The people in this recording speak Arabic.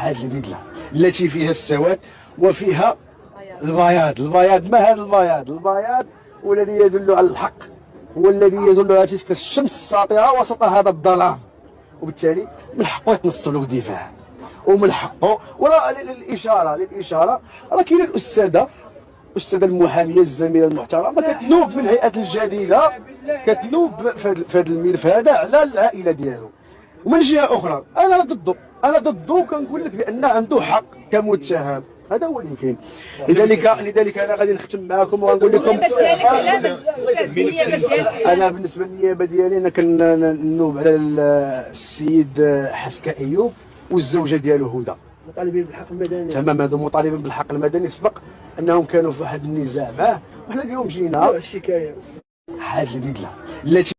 هذه البدله التي فيها السواد وفيها البياض. ما هذا البياض هو الذي يدل على الحق، هو الذي يدل على تلك الشمس الساطعه وسط هذا الظلام، وبالتالي من حقه يتنصل له دفاع، ومن حقه ولا للاشاره راه كاينه الاستاذه المحاميه الزميله المحترمه كتنوب من هيئه الجديده، كتنوب في هذا الملف هذا على العائله ديالو. ومن جهه اخرى انا ضده وكنقول لك بان عنده حق كمتهم، هذا هو اللي كاين. لذلك انا غادي نختم معكم وغنقول لكم انا بالنسبه للنيابه ديالي انا كنوب على السيد حسكه ايوب والزوجه ديالو هدى، مطالبين بالحق المدني. تمام، هذو مطالبين بالحق المدني. سبق انهم كانوا في واحد النزاع معاه، وحنا اليوم جينا الشكايه هذه البدله التي